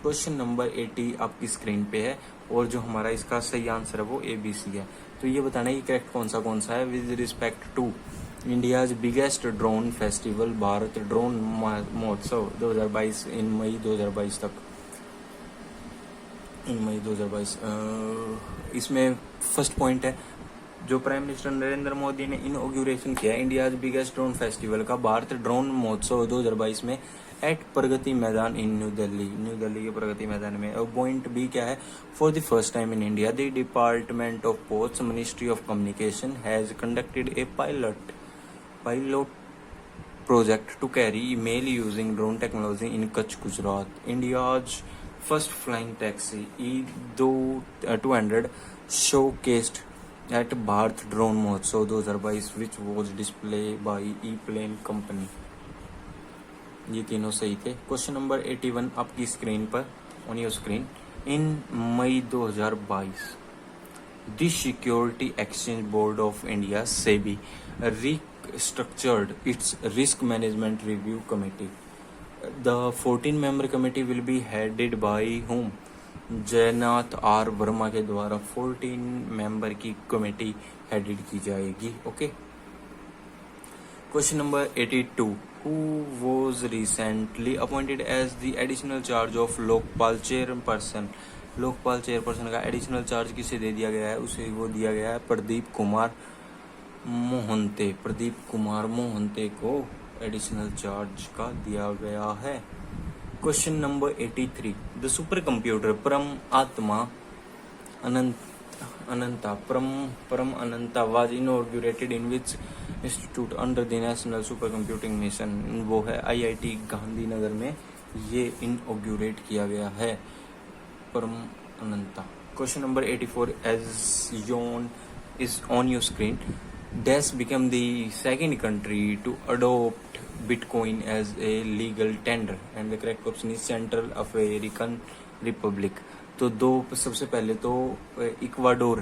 क्वेश्चन नंबर 80 आपकी स्क्रीन पे है और जो हमारा इसका सही आंसर है वो ABC है। तो ये बताना है कि करेक्ट कौन सा है। With respect to India's biggest drone festival Bharat Drone Mahotsav 2022 in May 2022 तक, इन मई 2022। इसमें फर्स्ट पॉइंट है जो प्राइम मिनिस्टर नरेंद्र मोदी ने इनॉग्रेशन किया इंडियाज बिगेस्ट ड्रोन फेस्टिवल का भारत ड्रोन महोत्सव 2022 में एट प्रगति मैदान इन न्यू दिल्ली के प्रगति मैदान में। और पॉइंट बी क्या है, for the first time in India the department of posts ministry of communication has conducted A pilot project to carry mail using drone technology in Kutch, Gujarat. India's first flying taxi E200 showcased at Bharat Drone Mahotsav 2022 which was displayed by E-Plane Company. ये तीनों सही थे। Question number 81 आपकी screen पर, on your screen. In May 2022 The Security Exchange Board of India (SEBI) restructured its Risk Management Review Committee. The 14-member committee will be headed by whom? Jaynath R Varma के द्वारा 14 member की committee headed की जाएगी। Okay. Question number 82 Who was recently appointed as the additional charge of Lokpal chairperson? Lokpal chairperson का additional charge किसे दे दिया गया है? उसे वो दिया गया है प्रदीप कुमार मोहंते को एडिशनल चार्ज का दिया गया है। Question number 83 the super computer Param Ananta was inaugurated in which institute under the national super computing mission? वो है IIT गांधीनगर में ये इनऑग्रेट किया गया है Param Ananta. Question number 84 as yon is on your screen. Dash became the second country to adopt Bitcoin as a legal tender and the correct option is Central African Republic. तो दो सबसे पहले तो इक्वाडोर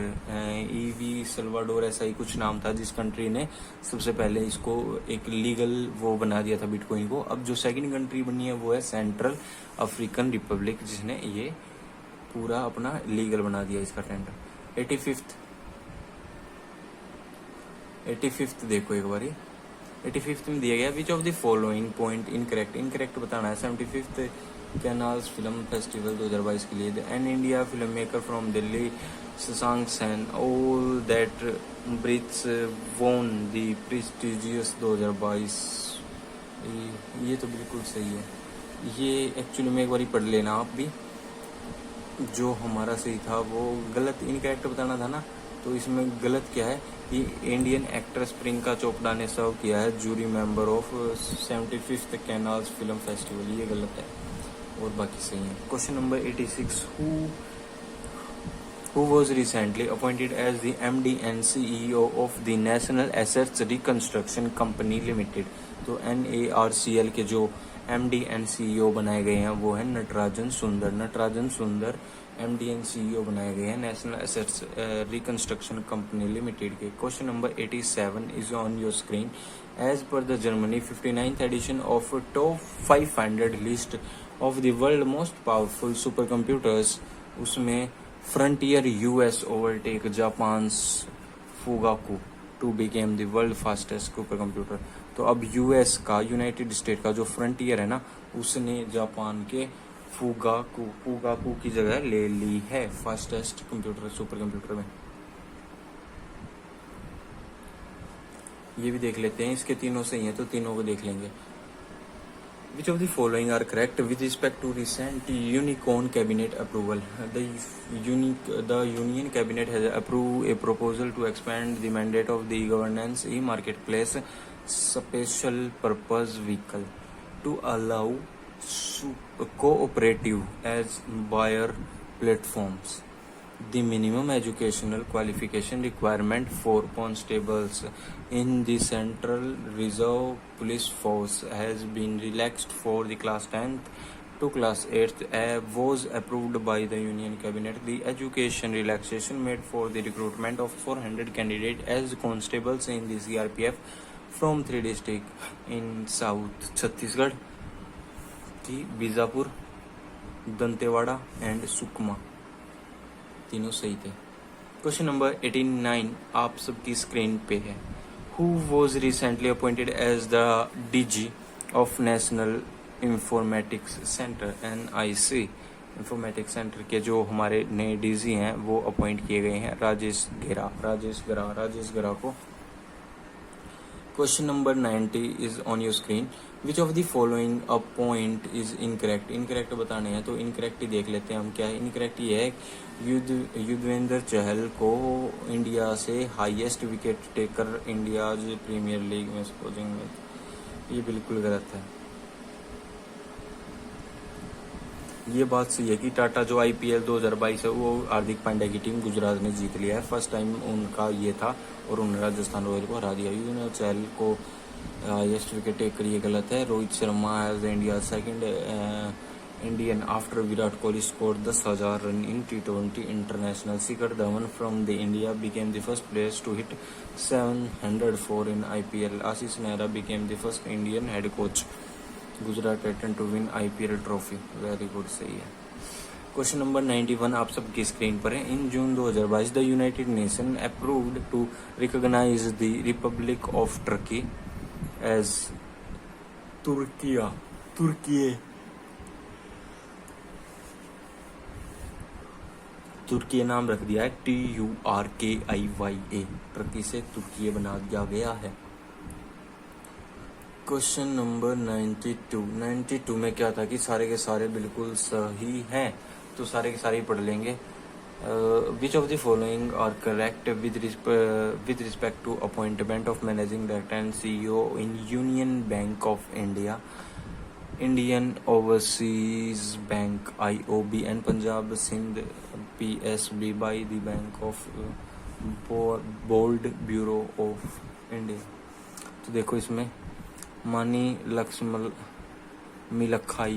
ईवी सल्वाडोर ऐसा ही कुछ नाम था जिस कंट्री ने सबसे पहले इसको एक लीगल वो बना दिया था बिटकॉइन को। अब जो सेकंड कंट्री बनी है वो है सेंट्रल अफ्रीकन रिपब्लिक जिसने ये पूरा अपना लीगल बना दिया इसका टेंडर। 85th देखो एक बारी। 85th में दिया गया which of the following point incorrect बताना है। 75th कैनाल्स फिल्म फेस्टिवल 2022 के लिए the an India film maker from Delhi Shashank Sen all that breathes won the prestigious 2022। ये तो बिल्कुल सही है। ये एक्चुअली में एक बारी पढ़ लेना आप भी, जो हमारा सही था वो गलत इनकरेक्ट बताना था ना। तो इसमें गलत क्या है कि इंडियन एक्ट्रेस प्रियंका चोपड़ा ने सर्व किया है jury member of 75th Cannes film festival, ये गलत है और बाकी सही है। Question number 86 who was recently appointed as the MD and CEO of the National Assets Reconstruction Company Limited? तो NARCL के जो MD and CEO बनाए गए हैं वो है नटराजन सुंदर MD and CEO बनाए गए हैं national assets reconstruction company limited के। Question number 87 is on your screen. As per the Germany 59th edition of top 500 list of the world most powerful super computers, उसमें Frontier US overtake Japan's Fugaku to become the world fastest super computer. तो अब US का United state का जो frontier है ना उसने Japan के फुगाकू की जगह ले ली है फास्टेस्ट कंप्यूटर सुपर कंप्यूटर में। ये भी देख लेते हैं, इसके तीनों सही हैं तो तीनों को देख लेंगे। Which of the following are correct with respect to recent Unicorn cabinet approval? The Union cabinet has approved a proposal to expand the mandate of the governance e-marketplace special purpose vehicle to allow cooperative as buyer platforms. The minimum educational qualification requirement for constables in the Central Reserve Police Force has been relaxed for the class 10th to class 8th was approved by the Union Cabinet. The education relaxation made for the recruitment of 400 candidates as constables in the CRPF from 3 districts in South Chhattisgarh की Bijapur, Dantewada and Sukma, तीनों सही थे। Question number 89 आप सबकी screen पे है। who was recently appointed as the DG of National Informatics Center NIC। Informatics centre के जो हमारे नए डीजी हैं वो अपॉइंट किए गए हैं राजेश गरा को। Question number 90 is on your screen. Which of the following a point is incorrect. Incorrect बताने हैं तो इनकरेक्ट ही देख लेते हैं हम क्या है। इनकरेक्ट ये है युजवेंद्र चहल को इंडिया से highest wicket taker India Premier League में स्पोर्टिंग में, ये बिल्कुल गलत है। ये बात सही है कि टाटा जो आईपीएल 2022 है वो हार्दिक पांड्या की टीम गुजरात ने जीत लिया है। फर्स्ट टाइम उनका ये था और उन्होंने राजस्थान रॉयल को हरा दिया। युजवेंद्र चहल को हाईएस्ट विकेट टेकर ये गलत है। Rohit Sharma has India second Indian after Virat Kohli scored 10,000 run in T20 international. Shikhar Dhawan from the India became the first players to hit 704 in IPL. Ashish Nehra became the first Indian head coach Gujarat Titan to win IPL trophy. Very good, सही है। Question number 91 आप सबकी screen पर है। In June 2022 the United Nation approved to recognise the Republic of Turkey as Türkiye नाम रख दिया है TURKIYA। टर्की से तुर्की बना दिया गया है। क्वेश्चन नंबर 92 में क्या था कि सारे के सारे बिल्कुल सही हैं, तो सारे के सारे ही पढ़ लेंगे। Which of the following are correct with respect to appointment of managing director and CEO in Union Bank of India, Indian Overseas Bank IOB and Punjab Sind PSB by the bank of board bureau of India. तो देखो इसमें Mani Lakshmal Milakhai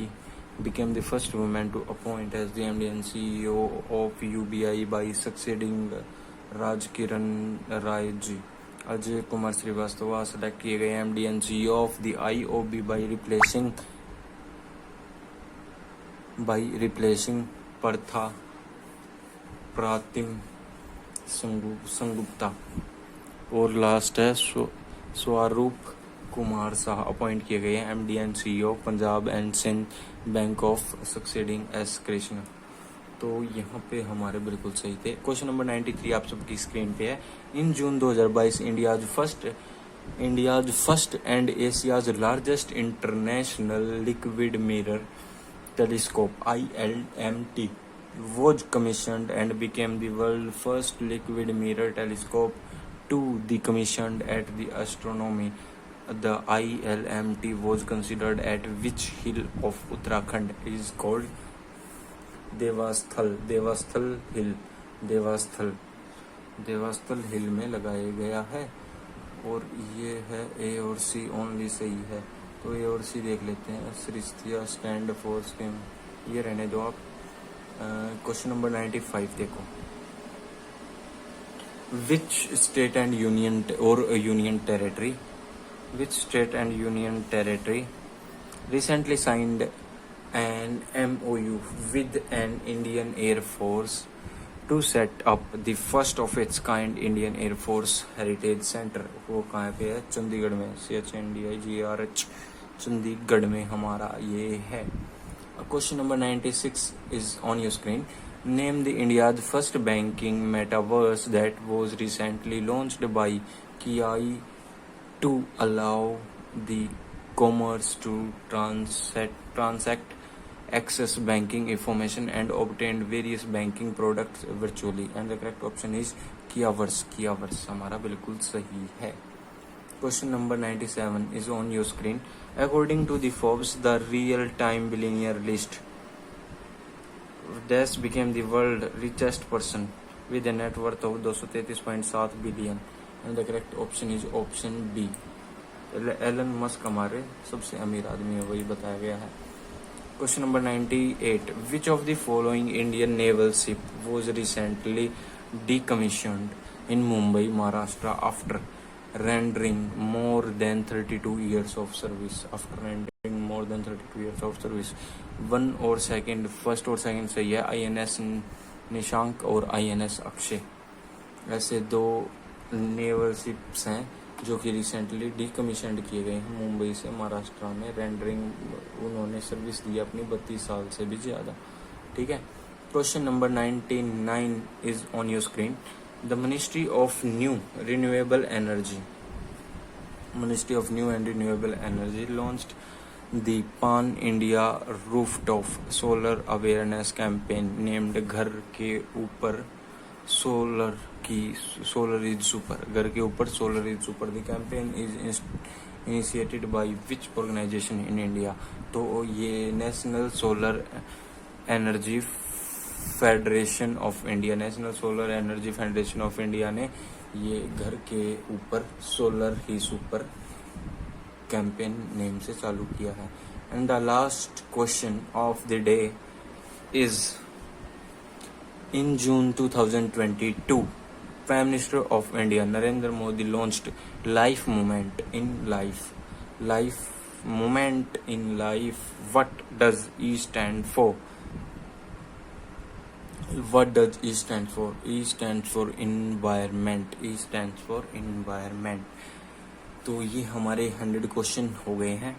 became the first woman to appoint as the MD and CEO of UBI by succeeding Raj Kiran Rai ji। Ajay Kumar Srivastava select किए गए MD and CEO of the IOB by replacing Partha Pratim Sengupta. और last है स्वरूप Kumar Shah appoint किए गए हैं MD and CEO Punjab and Sind bank of succeeding S Krishna. तो यहाँ पे हमारे बिल्कुल सही थे। क्वेश्चन नंबर 93 आप सबकी स्क्रीन पे है। In June 2022 India's first and Asia's largest international liquid mirror telescope ILMT was commissioned and became the world first liquid mirror telescope to be commissioned at the astronomy। The ILMT was considered at which hill of Uttarakhand is called देवास्थल हिल में लगाया गया है। और ये है A और C only सही है, तो A और C देख लेते हैं। सृष्टिया स्टैंड फॉर स्किम, ये रहने दो आप। क्वेश्चन नंबर 95 देखो। Which state and union territory recently signed an MOU with an Indian Air Force to set up the first of its kind Indian Air Force Heritage Center। वो कहाँ पे है? चंडीगढ़ में। CHNDIGRH चंडीगढ़ में हमारा ये है। Question number 96 is on your screen। Name the India's first banking metaverse that was recently launched by Kiai to allow the commerce to transact access banking information and obtain various banking products virtually। And the correct option is Kiaverse हमारा बिल्कुल सही है। Question number 97 is on your screen। According to the Forbes, the real-time billionaire list, Dash became the world richest person with a net worth of 233.7 billion। And the correct option is option B। Elon Musk हमारे सबसे अमीर आदमी है, वही बताया गया है। Question number 98। Which of the following Indian naval ship was recently decommissioned in Mumbai, Maharashtra after rendering more than 32 years of service। One और सेकंड, फर्स्ट और सेकंड सही है। INS निशांक और INS अक्षय, ऐसे दो नेवल शिप्स हैं जो कि रिसेंटली डीकमीशनड किए गए हैं मुंबई से महाराष्ट्र में। रेंडरिंग उन्होंने सर्विस दी अपनी 32 साल से भी ज़्यादा। ठीक है। Question number 99 is on your screen. The ministry of new renewable energy launched the Pan India Rooftop Solar Awareness Campaign named घर के ऊपर solar is super। घर के ऊपर solar is super। The campaign is initiated by which organization in India? तो ये national solar energy federation of India ने ये घर के ऊपर सोलर ही सुपर कैंपेन नेम से चालू किया है। And the last question of the day is in June 2022 prime minister of India Narendra Modi launched life movement in life. What does E stand for? What does E stand for? E stands for environment। तो ये हमारे 100 question हो गए हैं।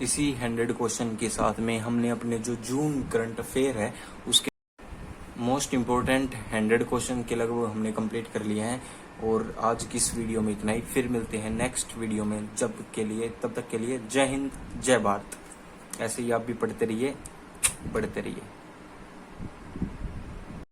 इसी 100 question के साथ में हमने अपने जो जून करंट अफेयर है उसके मोस्ट इम्पोर्टेंट 100 क्वेश्चन के लगभग हमने कंप्लीट कर लिए हैं। और आज की इस वीडियो में इतना ही। फिर मिलते हैं नेक्स्ट वीडियो में। तब तक के लिए जय हिंद, जय भारत। ऐसे ही आप भी पढ़ते रहिए।